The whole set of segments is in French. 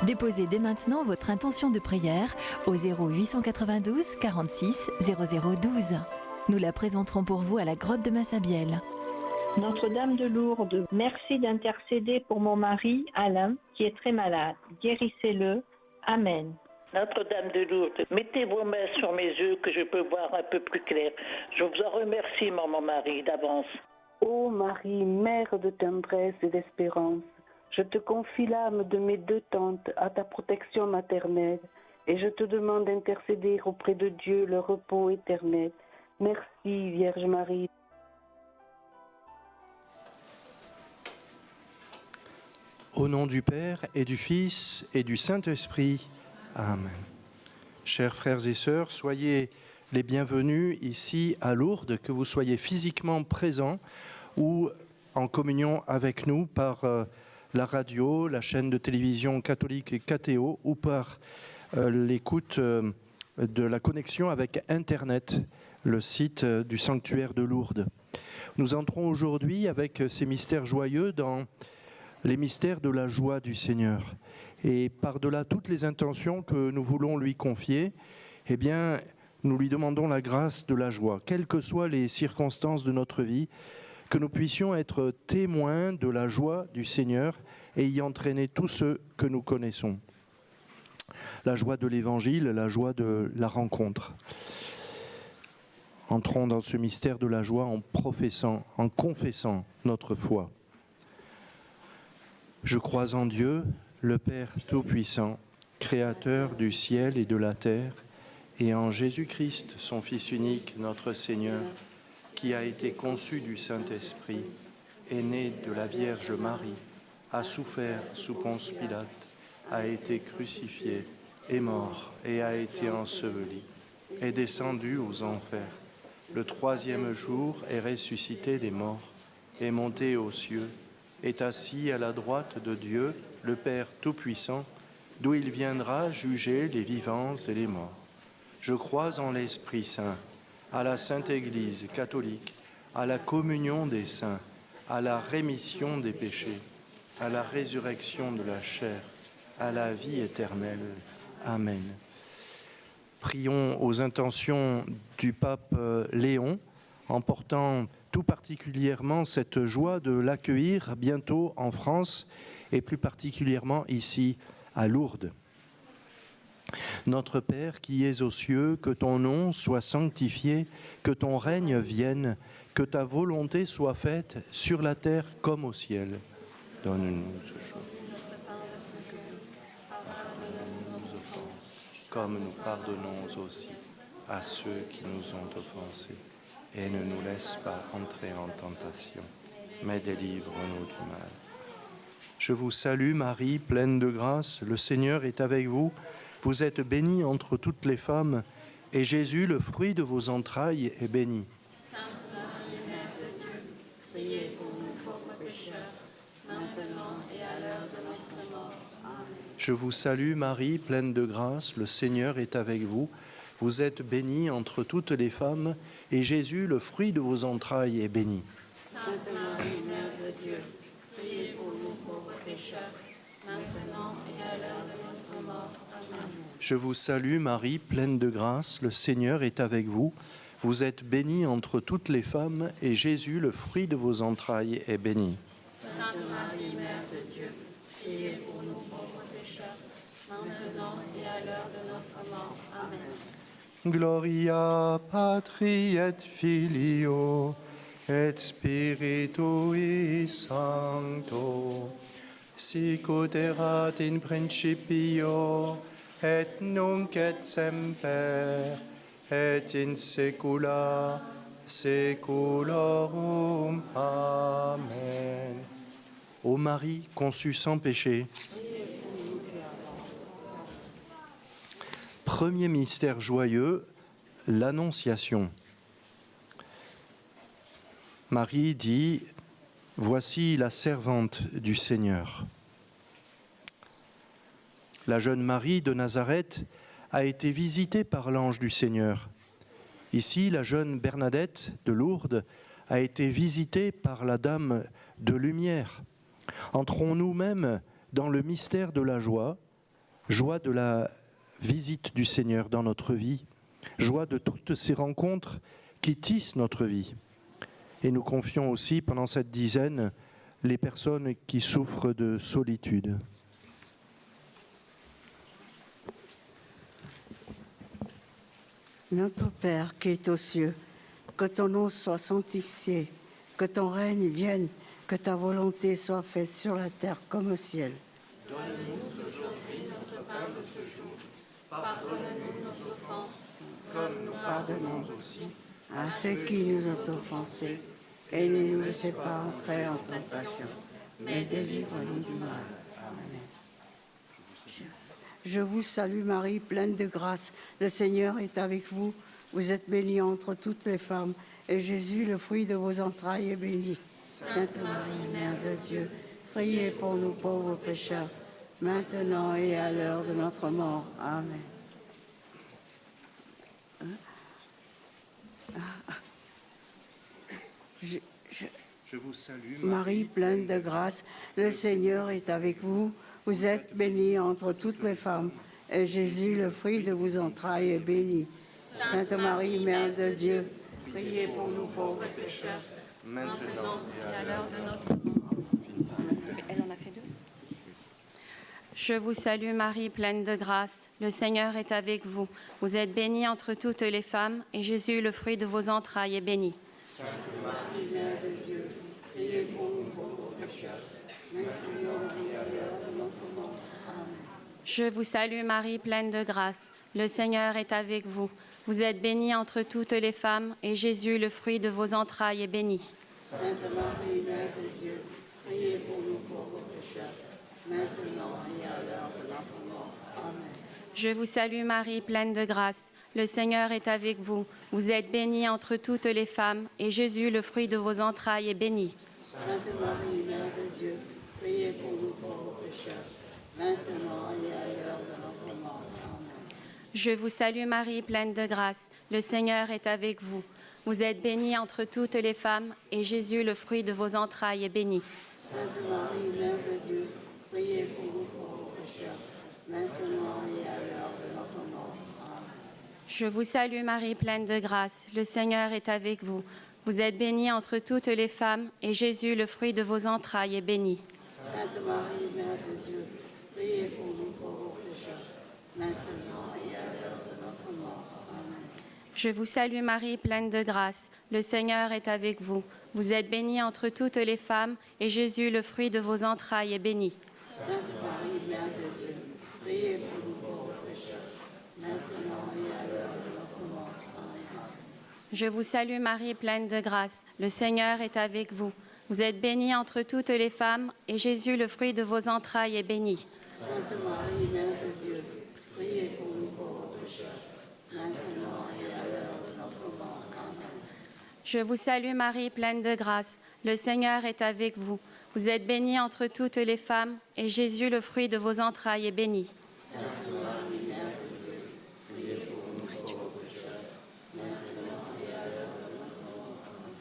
Déposez dès maintenant votre intention de prière au 0892 46 0012. Nous la présenterons pour vous à la grotte de Massabielle. Notre-Dame de Lourdes, merci d'intercéder pour mon mari, Alain, qui est très malade. Guérissez-le. Amen. Notre-Dame de Lourdes, mettez vos mains sur mes yeux que je peux voir un peu plus clair. Je vous en remercie, mon mari, d'avance. Ô Marie, mère de tendresse et d'espérance, je te confie l'âme de mes deux tantes à ta protection maternelle et je te demande d'intercéder auprès de Dieu le repos éternel. Merci, Vierge Marie. Au nom du Père et du Fils et du Saint-Esprit. Amen. Chers frères et sœurs, soyez les bienvenus ici à Lourdes, que vous soyez physiquement présents ou en communion avec nous par la radio, la chaîne de télévision catholique KTO ou par l'écoute de la connexion avec Internet, le site du sanctuaire de Lourdes. Nous entrons aujourd'hui avec ces mystères joyeux dans les mystères de la joie du Seigneur. Et par-delà toutes les intentions que nous voulons lui confier, eh bien, nous lui demandons la grâce de la joie, quelles que soient les circonstances de notre vie, que nous puissions être témoins de la joie du Seigneur et y entraîner tous ceux que nous connaissons. La joie de l'Évangile, la joie de la rencontre. Entrons dans ce mystère de la joie en professant, en confessant notre foi. Je crois en Dieu, le Père Tout-Puissant, Créateur du ciel et de la terre, et en Jésus-Christ, son Fils unique, notre Seigneur, qui a été conçu du Saint-Esprit, est né de la Vierge Marie, a souffert sous Ponce Pilate, a été crucifié, est mort et a été enseveli, est descendu aux enfers. Le troisième jour est ressuscité des morts, est monté aux cieux, est assis à la droite de Dieu, le Père Tout-Puissant, d'où il viendra juger les vivants et les morts. Je crois en l'Esprit Saint, à la Sainte Église catholique, à la communion des saints, à la rémission des péchés, à la résurrection de la chair, à la vie éternelle. Amen. Prions aux intentions du pape Léon, en portant tout particulièrement cette joie de l'accueillir bientôt en France et plus particulièrement ici à Lourdes. Notre Père qui es aux cieux, que ton nom soit sanctifié, que ton règne vienne, que ta volonté soit faite sur la terre comme au ciel. Donne-nous ce jour notre pain de ce jour. Pardonne-nous nos offenses, comme nous pardonnons aussi à ceux qui nous ont offensés. Et ne nous laisse pas entrer en tentation, mais délivre-nous du mal. Je vous salue Marie, pleine de grâce, le Seigneur est avec vous. Vous êtes bénie entre toutes les femmes, et Jésus, le fruit de vos entrailles, est béni. Sainte Marie, Mère de Dieu, priez pour nous pauvres pécheurs, maintenant et à l'heure de notre mort. Amen. Je vous salue Marie, pleine de grâce, le Seigneur est avec vous. Vous êtes bénie entre toutes les femmes, et Jésus, le fruit de vos entrailles, est béni. Sainte Marie, Mère de Dieu, priez pour nous pauvres pécheurs, maintenant et à l'heure de notre mort. Amen. Je vous salue Marie, pleine de grâce, le Seigneur est avec vous. Vous êtes bénie entre toutes les femmes, et Jésus, le fruit de vos entrailles, est béni. Sainte Marie, Mère de Dieu, priez pour nous pauvres pécheurs, maintenant et à l'heure de notre mort. Amen. Gloria Patri et Filio et Spiritui Sancto, sic ut erat in principio et nunc et semper et in saecula saeculorum. Amen. Ô Marie conçue sans péché, premier mystère joyeux, l'Annonciation. Marie dit « Voici la servante du Seigneur ». La jeune Marie de Nazareth a été visitée par l'ange du Seigneur. Ici, la jeune Bernadette de Lourdes a été visitée par la Dame de Lumière. Entrons nous-mêmes dans le mystère de la joie Joie de la visite du Seigneur dans notre vie, joie de toutes ces rencontres qui tissent notre vie. Et nous confions aussi pendant cette dizaine les personnes qui souffrent de solitude. Notre Père qui es aux cieux, que ton nom soit sanctifié, que ton règne vienne, que ta volonté soit faite sur la terre comme au ciel. Donne-nous aujourd'hui notre pain de ce jour. Pardonne-nous nos offenses, comme nous pardonnons aussi À ceux qui nous ont offensés, et ne nous laissez pas entrer en tentation, mais délivre-nous du mal. Amen. Je vous salue Marie, pleine de grâce. Le Seigneur est avec vous. Vous êtes bénie entre toutes les femmes, et Jésus, le fruit de vos entrailles, est béni. Sainte Marie, Mère de Dieu, priez pour nous pauvres pécheurs, maintenant et à l'heure de notre mort. Amen. Je vous salue, Marie, pleine de grâce, le Seigneur est avec vous. Vous êtes bénie entre toutes les femmes, et Jésus, le fruit de vos entrailles, est béni. Sainte Marie, Mère de Dieu, priez pour nous pauvres pécheurs, maintenant et à l'heure de notre mort. Elle en a fait deux. Je vous salue Marie, pleine de grâce. Le Seigneur est avec vous. Vous êtes bénie entre toutes les femmes, et Jésus, le fruit de vos entrailles, est béni. Sainte Marie, Mère de Dieu, priez pour nous pauvres pécheurs, maintenant et à l'heure de notre mort. Amen. Je vous salue Marie, pleine de grâce. Le Seigneur est avec vous. Vous êtes bénie entre toutes les femmes, et Jésus, le fruit de vos entrailles, est béni. Sainte Marie, Mère de Dieu, priez pour nous pauvres pécheurs, maintenant et à l'heure de notre mort. Amen. Je vous salue Marie, pleine de grâce. Le Seigneur est avec vous. Vous êtes bénie entre toutes les femmes, et Jésus, le fruit de vos entrailles, est béni. Sainte Marie, Mère de Dieu, priez pour nous pauvres pécheurs, maintenant et à l'heure de notre mort. Amen. Je vous salue Marie, pleine de grâce. Le Seigneur est avec vous. Vous êtes bénie entre toutes les femmes, et Jésus, le fruit de vos entrailles, est béni. Sainte Marie, Mère de Dieu, priez pour nous pauvres pécheurs, maintenant et à l'heure de notre mort. Amen. Je vous salue Marie, pleine de grâce. Le Seigneur est avec vous. Vous êtes bénie entre toutes les femmes, et Jésus, le fruit de vos entrailles, est béni. Sainte Marie, Mère de Dieu, priez pour nous pauvres pécheurs, maintenant et à l'heure de notre mort. Amen. Je vous salue Marie, pleine de grâce. Le Seigneur est avec vous. Vous êtes bénie entre toutes les femmes, et Jésus, le fruit de vos entrailles, est béni. Sainte Marie, Mère de Dieu, priez pour nous pauvres pécheurs, maintenant et à l'heure de notre mort. Amen. Je vous salue Marie, pleine de grâce. Le Seigneur est avec vous. Vous êtes bénie entre toutes les femmes, et Jésus, le fruit de vos entrailles, est béni. Sainte Marie, Mère de Dieu, priez pour nous pauvres pécheurs, maintenant et à l'heure de notre mort. Amen. Je vous salue Marie, pleine de grâce. Le Seigneur est avec vous. Vous êtes bénie entre toutes les femmes, et Jésus, le fruit de vos entrailles, est béni. Sainte Marie, Mère de Dieu, priez pour nous pauvres pécheurs, maintenant et à l'heure de notre mort.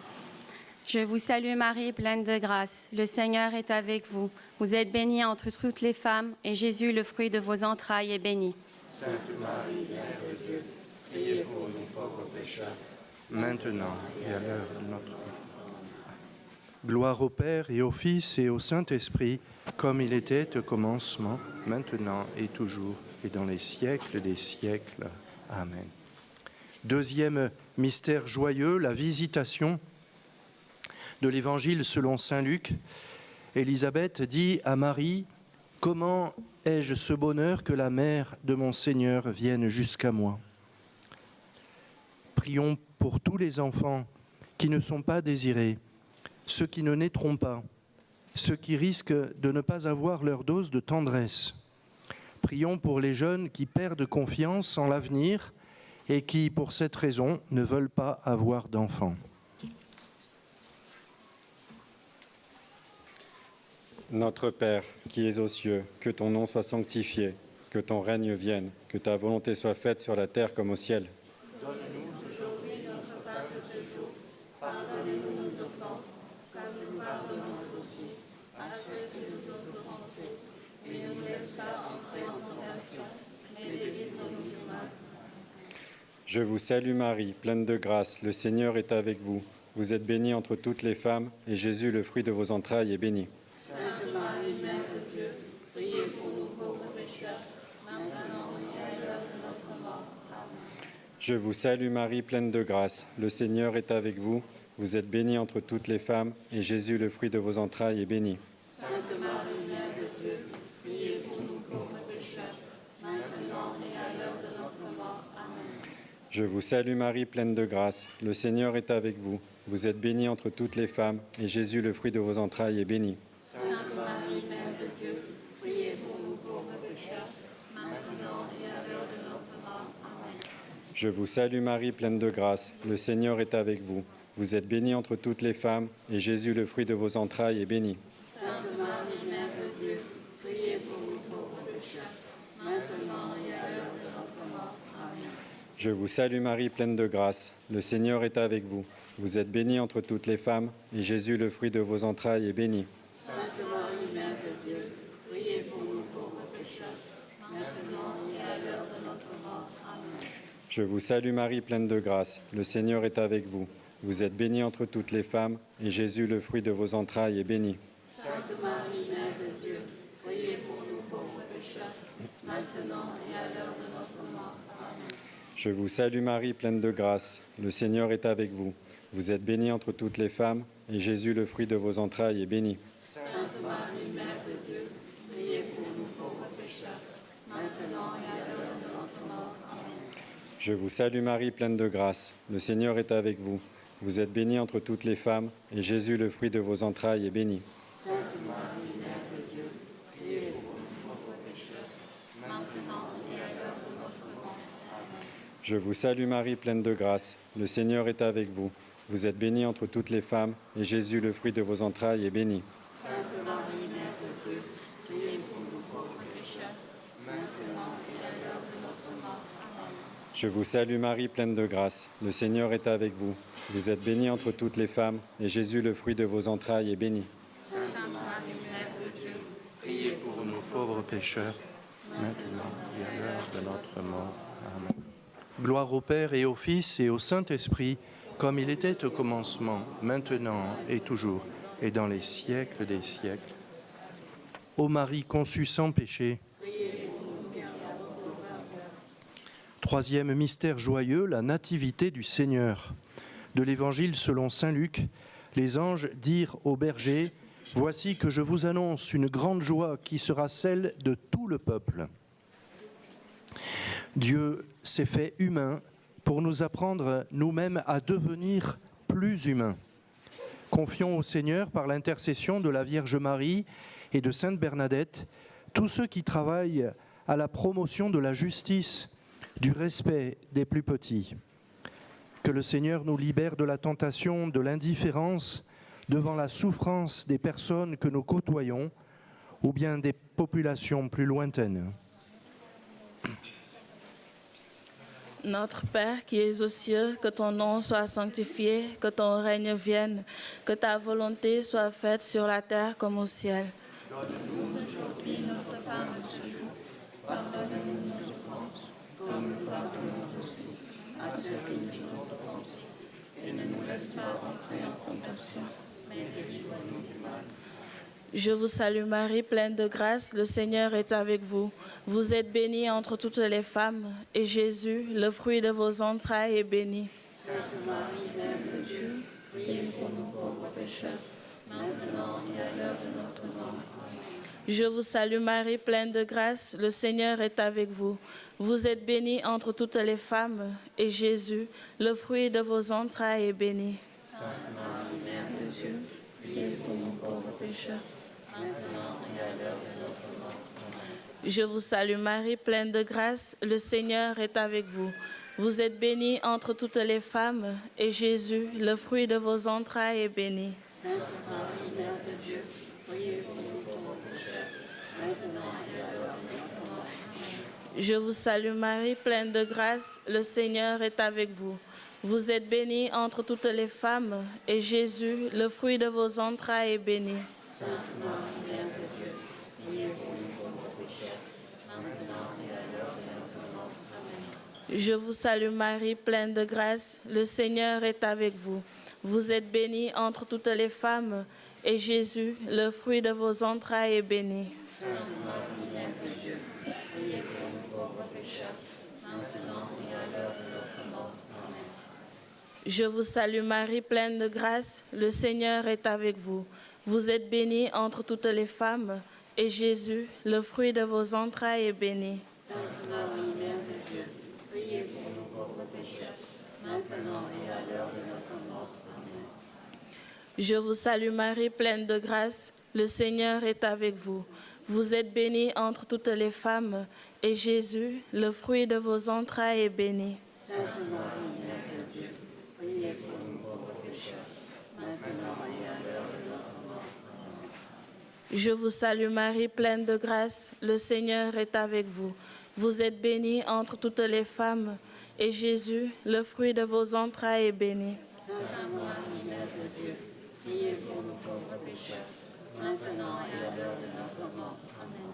Je vous salue Marie, pleine de grâce. Le Seigneur est avec vous. Vous êtes bénie entre toutes les femmes, et Jésus, le fruit de vos entrailles, est béni. Sainte Marie, Mère de Dieu, priez pour nous pauvres pécheurs, maintenant et à l'heure de notre mort. Gloire au Père et au Fils et au Saint-Esprit, comme il était au commencement, maintenant et toujours, et dans les siècles des siècles. Amen. Deuxième mystère joyeux, la visitation de l'Évangile selon saint Luc. Élisabeth dit à Marie, « Comment ai-je ce bonheur que la mère de mon Seigneur vienne jusqu'à moi ?» Prions pour tous les enfants qui ne sont pas désirés, ceux qui ne naîtront pas, ceux qui risquent de ne pas avoir leur dose de tendresse. Prions pour les jeunes qui perdent confiance en l'avenir et qui, pour cette raison, ne veulent pas avoir d'enfants. Notre Père, qui es aux cieux, que ton nom soit sanctifié, que ton règne vienne, que ta volonté soit faite sur la terre comme au ciel. Donne-nous aujourd'hui notre pain de ce jour. Pardonnez-nous nos offenses, comme nous pardonnons aussi à ceux qui nous ont offensés. et ne nous laisse pas entrer en tentation, mais délivre-nous du mal. Je vous salue Marie, pleine de grâce, le Seigneur est avec vous. Vous êtes bénie entre toutes les femmes, et Jésus, le fruit de vos entrailles, est béni. Sainte Marie, Mère de Dieu, priez pour nous pauvres pécheurs, maintenant et à l'heure de notre mort. Amen. Je vous salue Marie, pleine de grâce, le Seigneur est avec vous. Vous êtes bénie entre toutes les femmes, et Jésus, le fruit de vos entrailles, est béni. Sainte Marie, Mère de Dieu, priez pour nous pauvres pécheurs, maintenant et à l'heure de notre mort. Amen. Je vous salue Marie, pleine de grâce, le Seigneur est avec vous. Vous êtes bénie entre toutes les femmes, et Jésus, le fruit de vos entrailles, est béni. Sainte Marie, Mère de Dieu, priez pour nous pauvres pécheurs, maintenant et à l'heure de notre mort. Amen. Je vous salue Marie, pleine de grâce, le Seigneur est avec vous. Vous êtes bénie entre toutes les femmes, et Jésus, le fruit de vos entrailles, est béni. Sainte Marie, Mère de Dieu, priez pour nous pauvres pécheurs, maintenant et à l'heure de notre mort. Amen. Je vous salue Marie, pleine de grâce, le Seigneur est avec vous. Vous êtes bénie entre toutes les femmes, et Jésus, le fruit de vos entrailles, est béni. Sainte Marie, Mère de Dieu, priez pour nous pauvres pécheurs, maintenant et à l'heure de notre mort. Amen. Je vous salue Marie, pleine de grâce, le Seigneur est avec vous. Vous êtes bénie entre toutes les femmes, et Jésus, le fruit de vos entrailles, est béni. Sainte Marie, Mère de Dieu, priez pour nous pauvres pécheurs, maintenant et à l'heure de notre mort. Amen. Je vous salue Marie, pleine de grâce, le Seigneur est avec vous. Vous êtes bénie entre toutes les femmes, et Jésus, le fruit de vos entrailles, est béni. Sainte Marie, Mère de Dieu, priez pour nous pauvres pécheurs, maintenant et à l'heure de notre mort. Amen. Je vous salue Marie, pleine de grâce, le Seigneur est avec vous. Vous êtes bénie entre toutes les femmes, et Jésus, le fruit de vos entrailles, est béni. Sainte Marie, Mère de Dieu, priez pour nous pauvres pécheurs, maintenant et à l'heure de notre mort. Amen. Je vous salue Marie, pleine de grâce, le Seigneur est avec vous. Vous êtes bénie entre toutes les femmes, et Jésus, le fruit de vos entrailles, est béni. Sainte Marie, Mère de Dieu, priez pour nous pauvres pécheurs, maintenant et à l'heure de notre mort. Amen. Je vous salue Marie, pleine de grâce, le Seigneur est avec vous. Vous êtes bénie entre toutes les femmes, et Jésus, le fruit de vos entrailles, est béni. Sainte Marie, Mère de Dieu, Priez pour nous pauvres pécheurs, maintenant et à l'heure de notre mort. Amen. Gloire au Père et au Fils et au Saint-Esprit, comme il était au commencement, maintenant et toujours, et dans les siècles des siècles. Ô Marie conçue sans péché, troisième mystère joyeux, la nativité du Seigneur. De l'Évangile selon saint Luc, les anges dirent aux bergers, « Voici que je vous annonce une grande joie qui sera celle de tout le peuple. » Dieu s'est fait humain pour nous apprendre nous-mêmes à devenir plus humains. Confions au Seigneur, par l'intercession de la Vierge Marie et de Sainte Bernadette, tous ceux qui travaillent à la promotion de la justice, du respect des plus petits. Que le Seigneur nous libère de la tentation, de l'indifférence devant la souffrance des personnes que nous côtoyons ou bien des populations plus lointaines. Notre Père qui es aux cieux, que ton nom soit sanctifié, que ton règne vienne, que ta volonté soit faite sur la terre comme au ciel. Donne-nous aujourd'hui notre pain de ce jour. Pardonne-nous nos offenses, comme nous pardonnons aussi à ceux qui nous ont offensés. Et ne nous laisse pas entrer en tentation, mais délivre-nous du mal. Je vous salue Marie, pleine de grâce, le Seigneur est avec vous. Vous êtes bénie entre toutes les femmes, et Jésus, le fruit de vos entrailles, est béni. Sainte Marie, Mère de Dieu, priez pour nous pauvres pécheurs, maintenant et à l'heure de notre mort. Je vous salue Marie, pleine de grâce, le Seigneur est avec vous. Vous êtes bénie entre toutes les femmes, et Jésus, le fruit de vos entrailles, est béni. Sainte Marie, Mère de Dieu, priez pour nous pauvres pécheurs, maintenant et à l'heure de notre mort. Je vous salue Marie, pleine de grâce, le Seigneur est avec vous. Vous êtes bénie entre toutes les femmes, et Jésus, le fruit de vos entrailles, est béni. Sainte Marie, Mère de Dieu, priez pour nous pauvres pécheurs, maintenant et à l'heure de notre mort. Amen. Je vous salue Marie, pleine de grâce, le Seigneur est avec vous. Vous êtes bénie entre toutes les femmes, et Jésus, le fruit de vos entrailles, est béni. Sainte Marie, Mère de Dieu, priez pour nous pauvres Je vous salue Marie, pleine de grâce, le Seigneur est avec vous. Vous êtes bénie entre toutes les femmes, et Jésus, le fruit de vos entrailles, est béni. Sainte Marie, Mère de Dieu, priez pour nous pauvres pécheurs, maintenant et à l'heure de notre mort. Amen. Je vous salue Marie, pleine de grâce, le Seigneur est avec vous. Vous êtes bénie entre toutes les femmes, et Jésus, le fruit de vos entrailles, est béni. Sainte Marie, Mère de Dieu, priez pour nous pauvres pécheurs, maintenant et à l'heure de notre mort. Amen. Je vous salue Marie, pleine de grâce, le Seigneur est avec vous. Vous êtes bénie entre toutes les femmes, et Jésus, le fruit de vos entrailles, est béni. Sainte Marie, Mère de Dieu, priez pour nous pauvres pécheurs, maintenant et à l'heure de notre mort. Amen. Je vous salue Marie, pleine de grâce, le Seigneur est avec vous. Vous êtes bénie entre toutes les femmes, et Jésus, le fruit de vos entrailles, est béni. Sainte Marie, Mère de Dieu, priez pour nous pauvres pécheurs, maintenant et à l'heure de notre mort. Amen.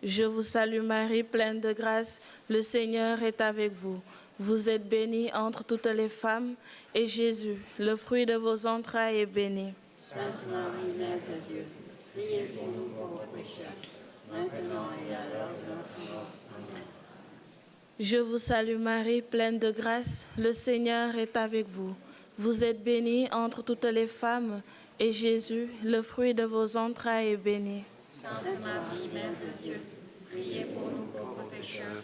Je vous salue Marie, pleine de grâce, le Seigneur est avec vous. Vous êtes bénie entre toutes les femmes, et Jésus, le fruit de vos entrailles, est béni. Sainte Marie, Mère de Dieu, priez pour nous pauvres pécheurs, maintenant et à l'heure de notre mort. Amen. Je vous salue Marie, pleine de grâce, le Seigneur est avec vous. Vous êtes bénie entre toutes les femmes, et Jésus, le fruit de vos entrailles, est béni. Sainte Marie, Mère de Dieu, priez pour nous pauvres pécheurs,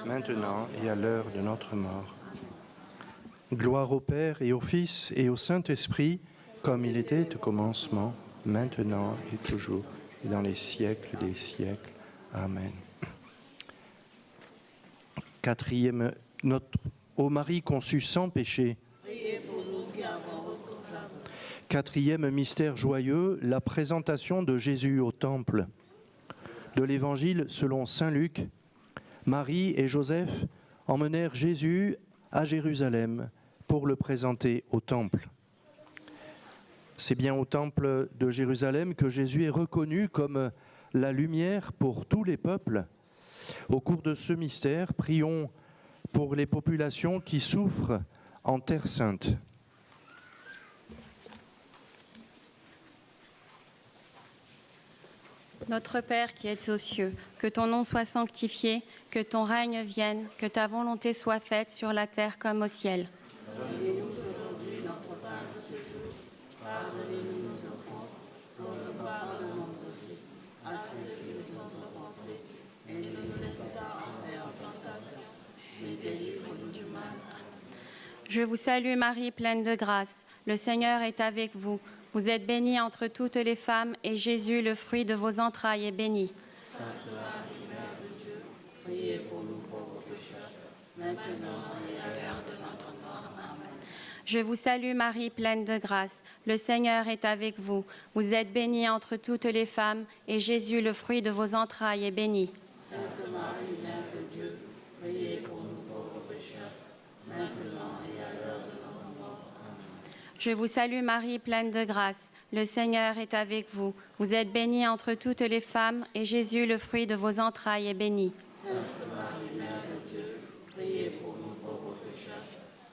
maintenant et à l'heure de notre mort. Gloire au Père et au Fils et au Saint-Esprit, comme il était au commencement, maintenant et toujours, et dans les siècles des siècles. Amen. Quatrième, ô Marie conçue sans péché. Quatrième mystère joyeux, la présentation de Jésus au Temple. De l'Évangile selon saint Luc, Marie et Joseph emmenèrent Jésus à Jérusalem pour le présenter au Temple. C'est bien au Temple de Jérusalem que Jésus est reconnu comme la lumière pour tous les peuples. Au cours de ce mystère, prions pour les populations qui souffrent en Terre Sainte. Notre Père qui es aux cieux, que ton nom soit sanctifié, que ton règne vienne, que ta volonté soit faite sur la terre comme au ciel. Donnez-nous aujourd'hui notre pain de ce jour. Pardonnez-nous nos offenses, comme nous pardonnons aussi à ceux qui nous ont offensés. Et ne nous laisse pas entrer en tentation, mais délivre-nous du mal. Je vous salue Marie, pleine de grâce. Le Seigneur est avec vous. Vous êtes bénie entre toutes les femmes, et Jésus, le fruit de vos entrailles, est béni. Sainte Marie, Mère de Dieu, priez pour nous pauvres pécheurs, maintenant et à l'heure de notre mort. Amen. Je vous salue Marie, pleine de grâce. Le Seigneur est avec vous. Vous êtes bénie entre toutes les femmes, et Jésus, le fruit de vos entrailles, est béni. Sainte Marie, Mère de Dieu, priez pour nous pauvres pécheurs, maintenant et à l'heure de notre mort. Amen. Je vous salue Marie, pleine de grâce. Le Seigneur est avec vous. Vous êtes bénie entre toutes les femmes, et Jésus, le fruit de vos entrailles, est béni. Sainte Marie, Mère de Dieu, priez pour nous pauvres pécheurs,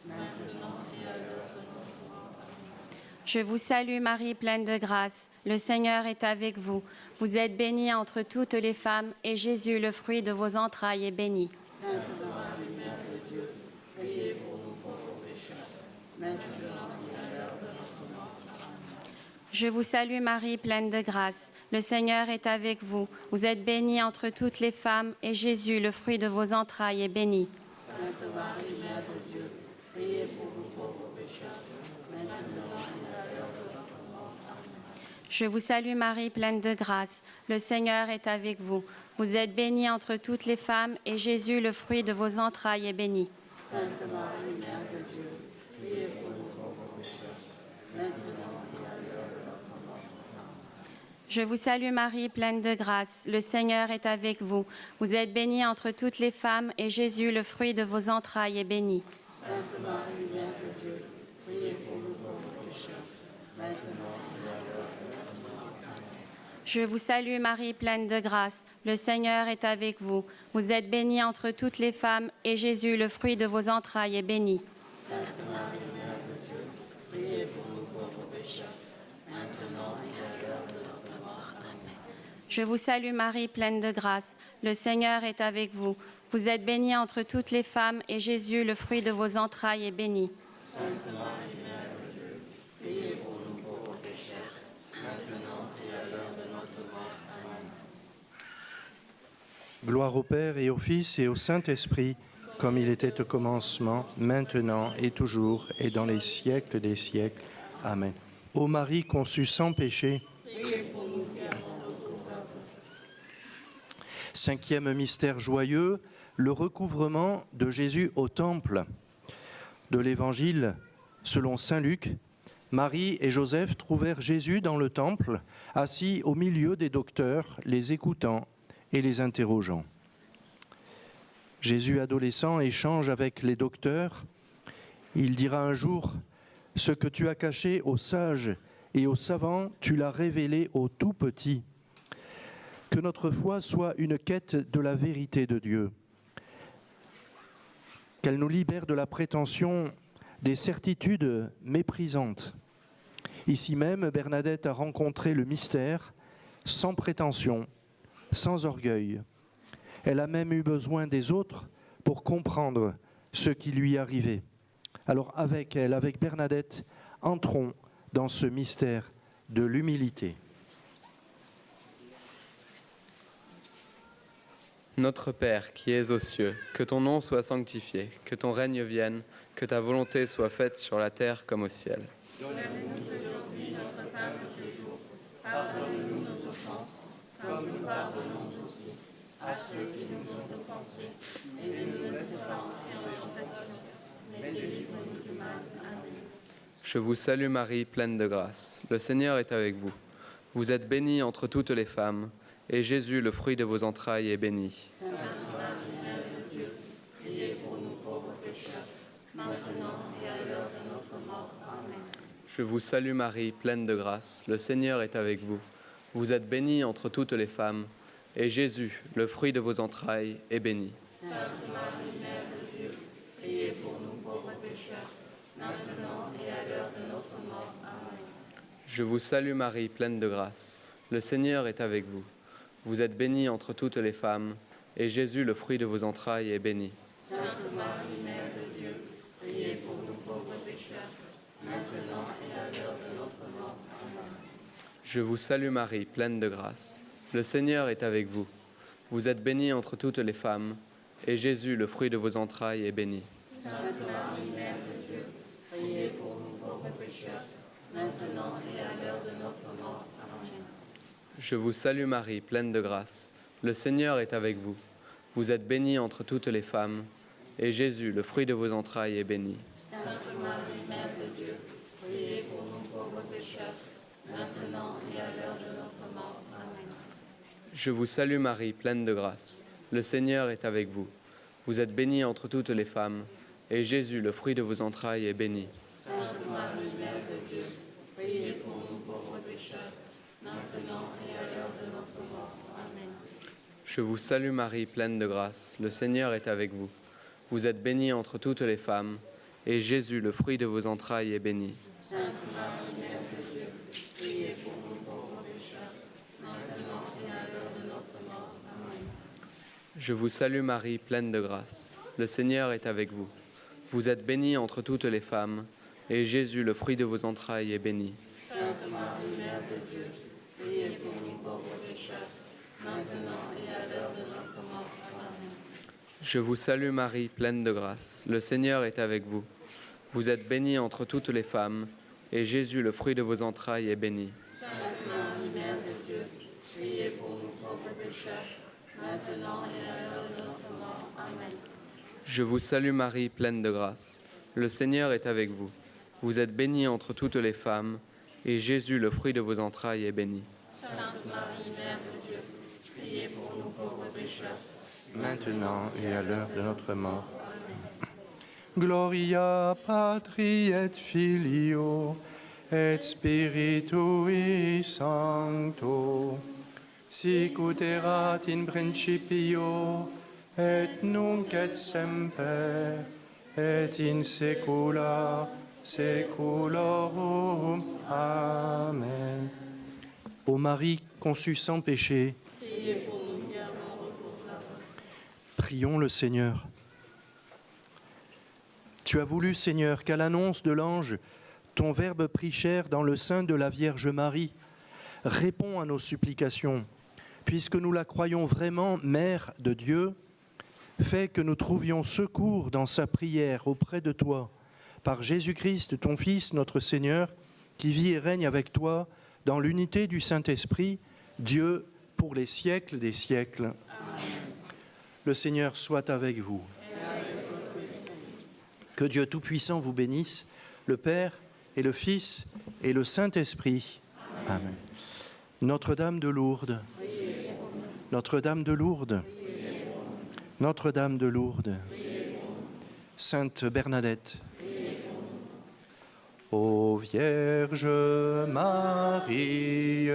maintenant et à l'heure de notre mort. Amen. Je vous salue Marie, pleine de grâce. Le Seigneur est avec vous. Vous êtes bénie entre toutes les femmes, et Jésus, le fruit de vos entrailles, est béni. Sainte Marie, Mère de Dieu, priez pour nous pauvres pécheurs, maintenant et à l'heure de notre mort. Amen. Je vous salue Marie, pleine de grâce. Le Seigneur est avec vous. Vous êtes bénie entre toutes les femmes, et Jésus, le fruit de vos entrailles, est béni. Sainte Marie, Mère de Dieu, priez pour nous pauvres pécheurs, maintenant et à l'heure de notre mort. Amen. Je vous salue Marie, pleine de grâce. Le Seigneur est avec vous. Vous êtes bénie entre toutes les femmes, et Jésus, le fruit de vos entrailles, est béni. Sainte Marie, Mère de Dieu, priez pour nous pauvres pécheurs, maintenant et à l'heure de notre mort. Amen. Je vous salue Marie, pleine de grâce. Le Seigneur est avec vous. Vous êtes bénie entre toutes les femmes, et Jésus, le fruit de vos entrailles, est béni. Sainte Marie, Mère de Dieu, priez pour nous pauvres pécheurs, maintenant et à l'heure de notre mort. Amen. Je vous salue Marie, pleine de grâce. Le Seigneur est avec vous. Vous êtes bénie entre toutes les femmes, et Jésus, le fruit de vos entrailles, est béni. Sainte Marie, Mère de Dieu, priez pour nous pauvres pécheurs, maintenant et à l'heure de notre mort. Amen. Je vous salue Marie, pleine de grâce. Le Seigneur est avec vous. Vous êtes bénie entre toutes les femmes, et Jésus, le fruit de vos entrailles, est béni. Sainte Marie, Mère de Dieu, priez pour nous pauvres pécheurs, maintenant et à l'heure de notre mort. Amen. Gloire au Père et au Fils et au Saint-Esprit, comme il était au commencement, maintenant et toujours, et dans les siècles des siècles. Amen. Ô Marie conçue sans péché, cinquième mystère joyeux, le recouvrement de Jésus au temple. De l'Évangile selon saint Luc, Marie et Joseph trouvèrent Jésus dans le temple, assis au milieu des docteurs, les écoutant et les interrogeant. Jésus, adolescent, échange avec les docteurs. Il dira un jour, « Ce que tu as caché aux sages et aux savants, tu l'as révélé aux tout petits. » Que notre foi soit une quête de la vérité de Dieu. Qu'elle nous libère de la prétention des certitudes méprisantes. Ici même, Bernadette a rencontré le mystère sans prétention, sans orgueil. Elle a même eu besoin des autres pour comprendre ce qui lui arrivait. Alors avec elle, avec Bernadette, entrons dans ce mystère de l'humilité. Notre Père qui es aux cieux, que ton nom soit sanctifié, que ton règne vienne, que ta volonté soit faite sur la terre comme au ciel. Donne-nous aujourd'hui notre pain de ce jour. Pardonne-nous nos offenses, comme nous pardonnons aussi à ceux qui nous ont offensés. Et ne nous laisse pas entrer en tentation, mais délivre-nous du mal. Amen. Je vous salue Marie, pleine de grâce. Le Seigneur est avec vous. Vous êtes bénie entre toutes les femmes, et Jésus, le fruit de vos entrailles, est béni. Sainte Marie, Mère de Dieu, priez pour nous pauvres pécheurs, maintenant et à l'heure de notre mort. Amen. Je vous salue Marie, pleine de grâce. Le Seigneur est avec vous. Vous êtes bénie entre toutes les femmes, et Jésus, le fruit de vos entrailles, est béni. Sainte Marie, Mère de Dieu, priez pour nous pauvres pécheurs, maintenant et à l'heure de notre mort. Amen. Je vous salue Marie, pleine de grâce. Le Seigneur est avec vous. Vous êtes bénie entre toutes les femmes, et Jésus, le fruit de vos entrailles, est béni. Sainte Marie, Mère de Dieu, priez pour nous pauvres pécheurs, maintenant et à l'heure de notre mort. Amen. Je vous salue Marie, pleine de grâce. Le Seigneur est avec vous. Vous êtes bénie entre toutes les femmes, et Jésus, le fruit de vos entrailles, est béni. Sainte Marie, Mère de Dieu, priez pour nous pauvres pécheurs, maintenant et à l'heure de notre mort. Amen. Je vous salue Marie, pleine de grâce. Le Seigneur est avec vous. Vous êtes bénie entre toutes les femmes, et Jésus, le fruit de vos entrailles, est béni. Sainte Marie, Mère de Dieu, priez pour nous pauvres pécheurs, maintenant et à l'heure de notre mort. Amen. Je vous salue Marie, pleine de grâce. Le Seigneur est avec vous. Vous êtes bénie entre toutes les femmes, et Jésus, le fruit de vos entrailles, est béni. Sainte Marie, Mère de Dieu, priez pour nous pauvres pécheurs, maintenant et à l'heure de notre mort. Amen. Je vous salue Marie, pleine de grâce. Le Seigneur est avec vous. Vous êtes bénie entre toutes les femmes, et Jésus, le fruit de vos entrailles, est béni. Sainte Marie, Mère de Dieu, priez pour nous pauvres pécheurs, maintenant et à l'heure de notre mort. Amen. Je vous salue Marie, pleine de grâce. Le Seigneur est avec vous. Vous êtes bénie entre toutes les femmes, et Jésus, le fruit de vos entrailles, est béni. Sainte Marie, Mère de Dieu, priez pour nous pauvres pécheurs, maintenant et à l'heure de notre mort. Amen. Je vous salue Marie, pleine de grâce. Le Seigneur est avec vous. Vous êtes bénie entre toutes les femmes, et Jésus, le fruit de vos entrailles, est béni. Sainte Marie, Mère de Dieu, priez pour nous pauvres pécheurs, maintenant et à l'heure de notre mort. Amen. Je vous salue Marie, pleine de grâce. Le Seigneur est avec vous. Vous êtes bénie entre toutes les femmes, et Jésus, le fruit de vos entrailles, est béni. Sainte Marie, Mère de Dieu, priez pour nous pauvres pécheurs, maintenant et à l'heure de notre mort. Gloria Patri et Filio et Spiritui Sancto. sic ut erat in principio, et nunc et semper, et in saecula saeculorum. Amen. Ô Marie conçue sans péché, prions le Seigneur. Tu as voulu, Seigneur, qu'à l'annonce de l'ange, ton Verbe prit chair dans le sein de la Vierge Marie. Réponds à nos supplications, puisque nous la croyons vraiment Mère de Dieu. Fais que nous trouvions secours dans sa prière auprès de toi, par Jésus-Christ, ton Fils, notre Seigneur, qui vit et règne avec toi dans l'unité du Saint-Esprit, Dieu pour les siècles des siècles. Amen. Le Seigneur soit avec vous. Que Dieu Tout-Puissant vous bénisse, le Père et le Fils et le Saint-Esprit. Amen. Amen. Notre-Dame de Lourdes, Notre-Dame de Lourdes, Notre-Dame de Lourdes, Sainte Bernadette, ô Vierge Marie,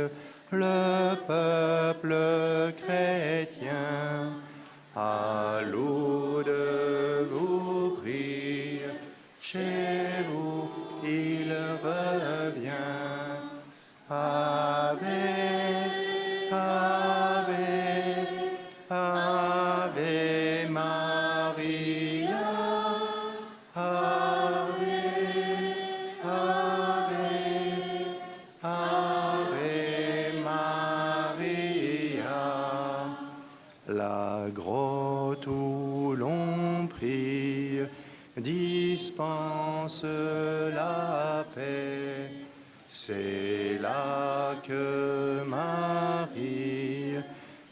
le peuple chrétien, à Lourdes vous prie, chez vous il revient. Ave, Ave, Ave Maria, Ave, Ave, Ave Maria. La grotte où l'on prie dispense la paix. C'est là que Marie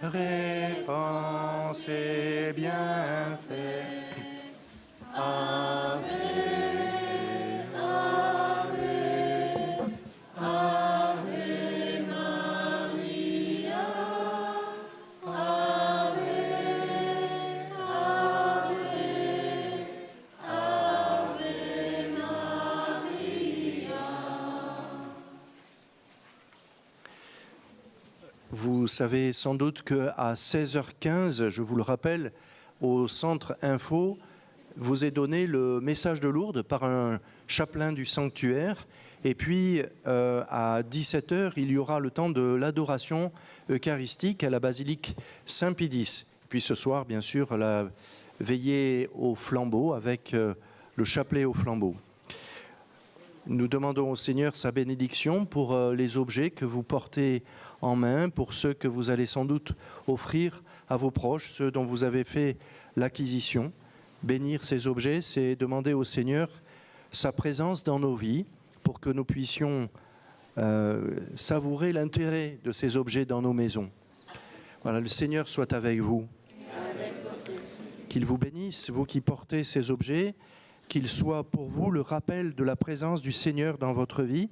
répand ses bienfaits. Ave, Ave, Ave Maria, Ave, Ave, Ave Maria. Vous savez sans doute qu'à 16h15, je vous le rappelle, au Centre Info, vous est donné le message de Lourdes par un chapelain du sanctuaire. Et puis, à 17h, il y aura le temps de l'adoration eucharistique à la basilique Saint-Pédis. Puis ce soir, bien sûr, la veillée au flambeau avec le chapelet au flambeau. Nous demandons au Seigneur sa bénédiction pour les objets que vous portez en main, pour ceux que vous allez sans doute offrir à vos proches, ceux dont vous avez fait l'acquisition. Bénir ces objets, c'est demander au Seigneur sa présence dans nos vies pour que nous puissions savourer l'intérêt de ces objets dans nos maisons. Voilà, le Seigneur soit avec vous. Qu'il vous bénisse, vous qui portez ces objets, qu'il soit pour vous le rappel de la présence du Seigneur dans votre vie,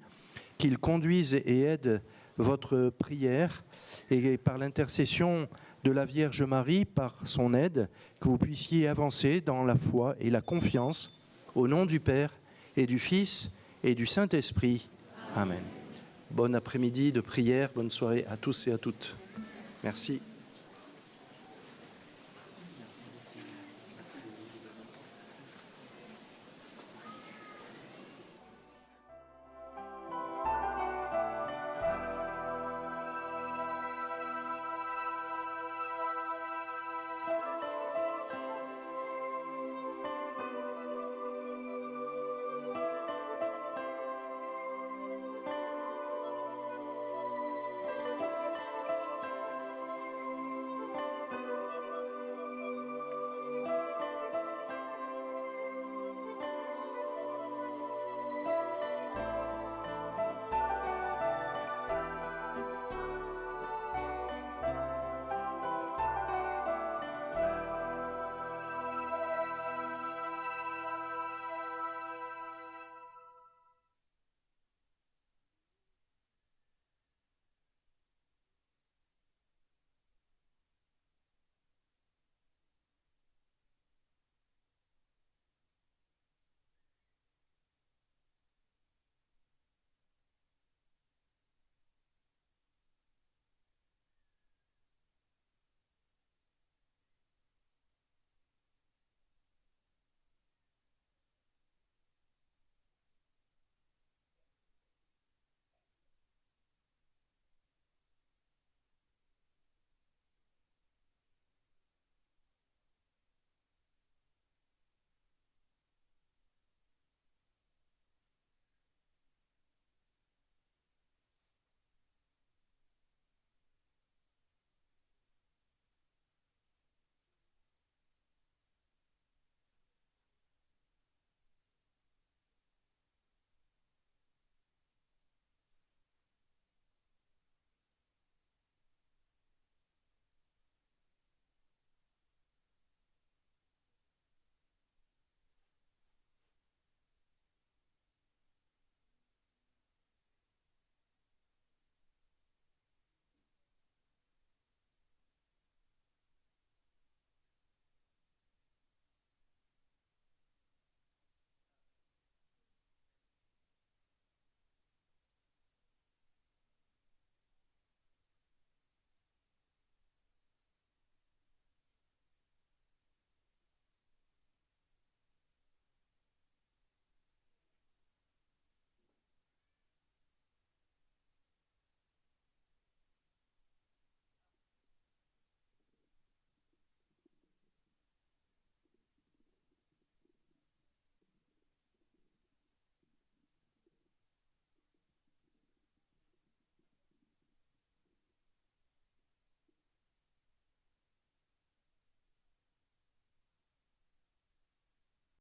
qu'il conduise et aide votre prière, et par l'intercession de la Vierge Marie, par son aide, que vous puissiez avancer dans la foi et la confiance, au nom du Père et du Fils et du Saint-Esprit. Amen. Bon après-midi de prière, bonne soirée à tous et à toutes. Merci.